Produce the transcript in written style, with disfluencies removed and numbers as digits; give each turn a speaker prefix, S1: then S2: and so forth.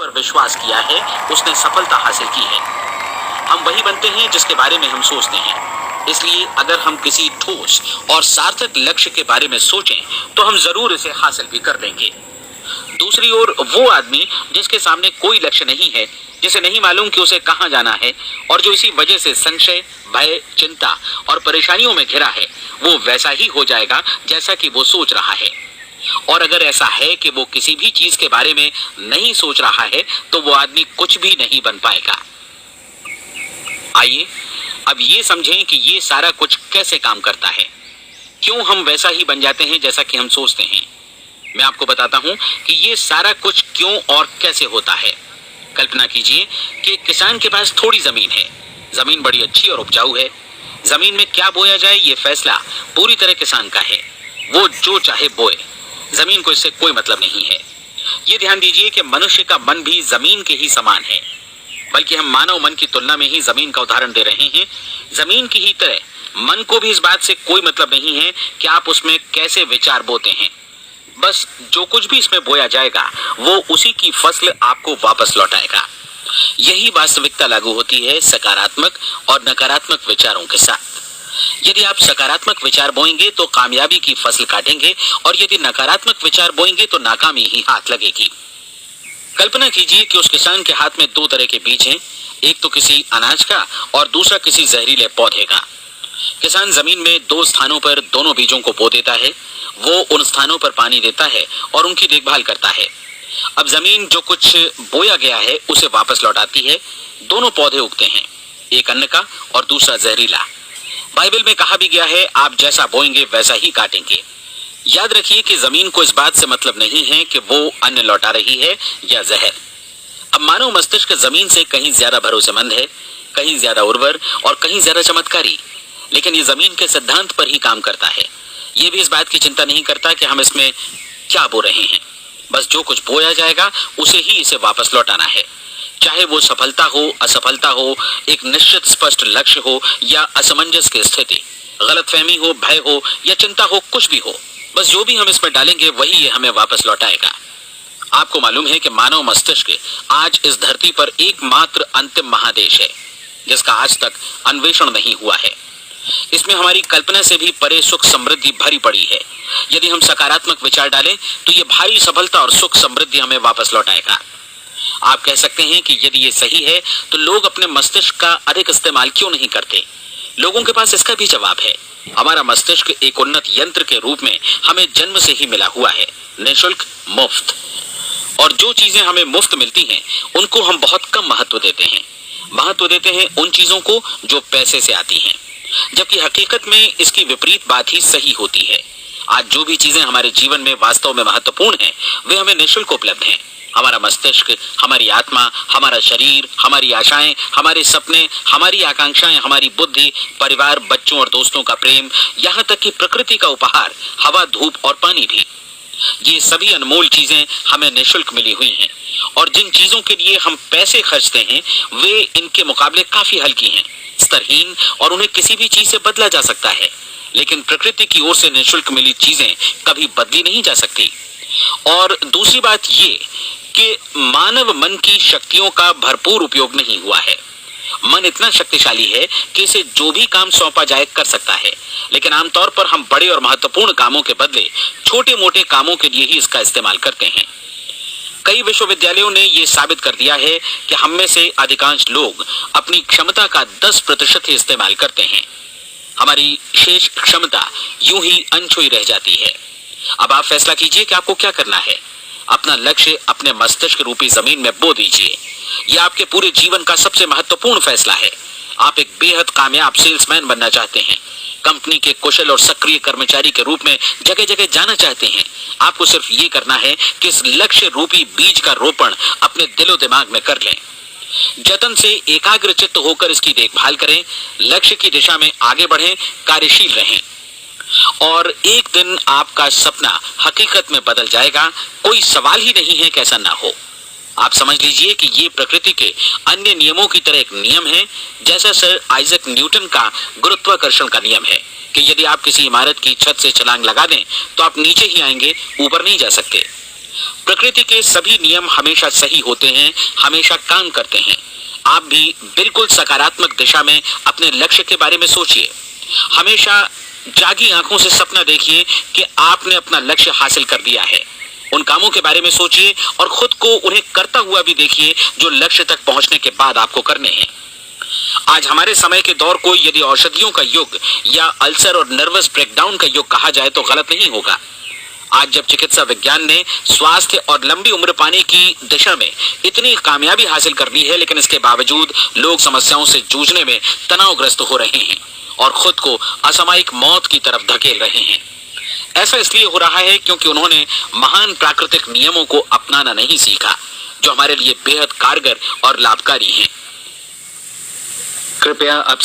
S1: पर विश्वास किया है उसने सफलता हासिल की है। हम वही बनते हैं जिसके बारे में हम सोचते हैं। इसलिए अगर हम किसी ठोस और सार्थक लक्ष्य के बारे में सोचें तो हम जरूर इसे हासिल भी कर लेंगे। दूसरी ओर वो आदमी जिसके सामने कोई लक्ष्य नहीं है, जिसे नहीं मालूम कि उसे कहां जाना है और जो इसी वजह से संशय, भय, चिंता और परेशानियों में घिरा है, वो वैसा ही हो जाएगा जैसा कि वो सोच रहा है। और अगर ऐसा है कि वो किसी भी चीज के बारे में नहीं सोच रहा है तो वो आदमी कुछ भी नहीं बन पाएगा। आइए अब ये समझें कि ये सारा कुछ कैसे काम करता है, क्यों हम वैसा ही बन जाते हैं जैसा कि हम सोचते हैं। मैं आपको बताता हूं कि ये सारा कुछ क्यों और कैसे होता है। कल्पना कीजिए कि किसान के पास थोड़ी जमीन है, जमीन बड़ी अच्छी और उपजाऊ है। जमीन में क्या बोया जाए ये फैसला पूरी तरह किसान का है, वो जो चाहे बोए, जमीन को इससे कोई मतलब नहीं है। ये ध्यान दीजिए कि मनुष्य का मन भी जमीन के ही समान है, बल्कि हम मानव मन की तुलना में ही जमीन का उदाहरण दे रहे हैं। जमीन की ही तरह मन को भी इस बात से कोई मतलब नहीं है कि आप उसमें कैसे विचार बोते हैं। बस जो कुछ भी इसमें बोया जाएगा वो उसी की फसल आपको वापस लौटाएगा। यही वास्तविकता लागू होती है सकारात्मक और नकारात्मक विचारों के साथ। यदि आप सकारात्मक विचार बोएंगे तो कामयाबी की फसल काटेंगे और यदि नकारात्मक विचार बोएंगे तो नाकामी ही हाथ लगेगी। कल्पना कीजिए कि उस किसान के हाथ में दो तरह के बीज हैं, एक तो किसी अनाज का और दूसरा किसी जहरीले पौधे का। किसान जमीन में दो स्थानों पर दोनों बीजों को बो देता है। वो उन स्थानों पर पानी देता है और उनकी देखभाल करता है। अब जमीन जो कुछ बोया गया है उसे वापस लौटाती है। दोनों पौधे उगते हैं, एक अन्न का और दूसरा जहरीला। बाइबल में कहा भी गया है, आप जैसा बोएंगे वैसा ही काटेंगे। याद रखिए कि जमीन को इस बात से मतलब नहीं है कि वो अन्न लौटा रही है या जहर। अब मानव मस्तिष्क जमीन से कहीं ज्यादा भरोसेमंद है, कहीं ज्यादा उर्वर और कहीं ज्यादा चमत्कारी, लेकिन ये जमीन के सिद्धांत पर ही काम करता है। ये भी इस बात की चिंता नहीं करता कि हम इसमें क्या बो रहे हैं। बस जो कुछ बोया जाएगा उसे ही इसे वापस लौटाना है, चाहे वो सफलता हो, असफलता हो, एक निश्चित स्पष्ट लक्ष्य हो या असमंजस की स्थिति, गलतफहमी हो, भय हो या चिंता हो, कुछ भी हो। बस जो भी हम इसमें डालेंगे वही ये हमें वापस लौटाएगा। आपको मालूम है कि मानव मस्तिष्क आज इस धरती पर एकमात्र अंतिम महादेश है जिसका आज तक अन्वेषण नहीं हुआ है। इसमें हमारी कल्पना से भी परे सुख समृद्धि भरी पड़ी है। यदि हम सकारात्मक विचार डालें तो ये भारी सफलता और सुख समृद्धि हमें वापस लौटाएगा। आप कह सकते हैं कि यदि ये सही है तो लोग अपने मस्तिष्क का अधिक इस्तेमाल क्यों नहीं करते। लोगों के पास इसका भी जवाब है। हमारा मस्तिष्क एक उन्नत यंत्र के रूप में हमें जन्म से ही मिला हुआ है, निःशुल्क, मुफ्त। और जो चीजें हमें मुफ्त मिलती हैं उनको हम बहुत कम महत्व देते हैं। महत्व देते हैं उन चीजों को जो पैसे से आती हैं, जबकि हकीकत में इसकी विपरीत बात ही सही होती है। आज जो भी चीजें हमारे जीवन में वास्तव में महत्वपूर्ण हैं वे हमें निःशुल्क उपलब्ध हैं। हमारा मस्तिष्क, हमारी आत्मा, हमारा शरीर, हमारी आशाएं, हमारे सपने, हमारी आकांक्षाएं, हमारी बुद्धि, परिवार, बच्चों और दोस्तों का प्रेम, यहाँ तक कि प्रकृति का उपहार, हवा, धूप और पानी भी, ये सभी अनमोल चीजें हमें निःशुल्क मिली हुई हैं। और जिन चीजों के लिए हम पैसे खर्चते हैं वे इनके मुकाबले काफी हल्की हैं, स्तरहीन, और उन्हें किसी भी चीज से बदला जा सकता है। लेकिन प्रकृति की ओर से निःशुल्क मिली चीजें कभी बदली नहीं जा सकती। और दूसरी बात ये कि मानव मन की शक्तियों का भरपूर उपयोग नहीं हुआ है। मन इतना शक्तिशाली है कि इसे जो भी काम सौंपा जाए कर सकता है, लेकिन आमतौर पर हम बड़े और महत्वपूर्ण कामों के बदले छोटे मोटे कामों के लिए ही इसका इस्तेमाल करते हैं। कई विश्वविद्यालयों ने यह साबित कर दिया है कि हम में से अधिकांश लोग अपनी क्षमता का 10% ही इस्तेमाल करते हैं। हमारी शेष क्षमता यूं ही अनछुई रह जाती है। अब आप फैसला कीजिए कि आपको क्या करना है। अपना लक्ष्य अपने मस्तिष्क रूपी जमीन में बो दीजिए। यह आपके पूरे जीवन का सबसे महत्वपूर्ण फैसला है। आप एक बेहद कामयाब सेल्समैन बनना चाहते हैं, कंपनी के कुशल और सक्रिय कर्मचारी के रूप में जगह जगह जाना चाहते हैं। आपको सिर्फ ये करना है कि इस लक्ष्य रूपी बीज का रोपण अपने दिलो दिमाग में कर लें। जतन से एकाग्रचित्त होकर इसकी देखभाल करें, लक्ष्य की दिशा में आगे बढ़ें, कार्यशील रहें, और एक दिन आपका सपना हकीकत में बदल जाएगा। कोई सवाल ही नहीं है कि ऐसा ना हो। आप समझ लीजिए कि ये प्रकृति के अन्य नियमों की तरह एक नियम है, जैसा सर आइजक न्यूटन का गुरुत्वाकर्षण का नियम है कि यदि आप किसी इमारत की छत से छलांग लगा दें तो आप नीचे ही आएंगे, ऊपर नहीं जा सकते। प्रकृति के सभी नियम हमेशा सही होते हैं, हमेशा काम करते हैं। आप भी बिल्कुल सकारात्मक दिशा में अपने लक्ष्य के बारे में सोचिए। हमेशा जागी आंखों से सपना देखिए कि आपने अपना लक्ष्य हासिल कर दिया है। उन कामों के बारे में सोचिए और खुद को उन्हें करता हुआ भी देखिए जो लक्ष्य तक पहुंचने के बाद आपको करने हैं। आज हमारे समय के दौर को यदि औषधियों का युग या अल्सर और नर्वस ब्रेकडाउन का युग कहा जाए तो गलत नहीं होगा। आज जब चिकित्सा विज्ञान ने स्वास्थ्य और लंबी उम्र पाने की दिशा में इतनी कामयाबी हासिल कर ली है, लेकिन इसके बावजूद लोग समस्याओं से जूझने में तनावग्रस्त हो रहे हैं और खुद को असामयिक मौत की तरफ धकेल रहे हैं। ऐसा इसलिए हो रहा है क्योंकि उन्होंने महान प्राकृतिक नियमों को अपनाना नहीं सीखा, जो हमारे लिए बेहद कारगर और लाभकारी हैं। कृपया अब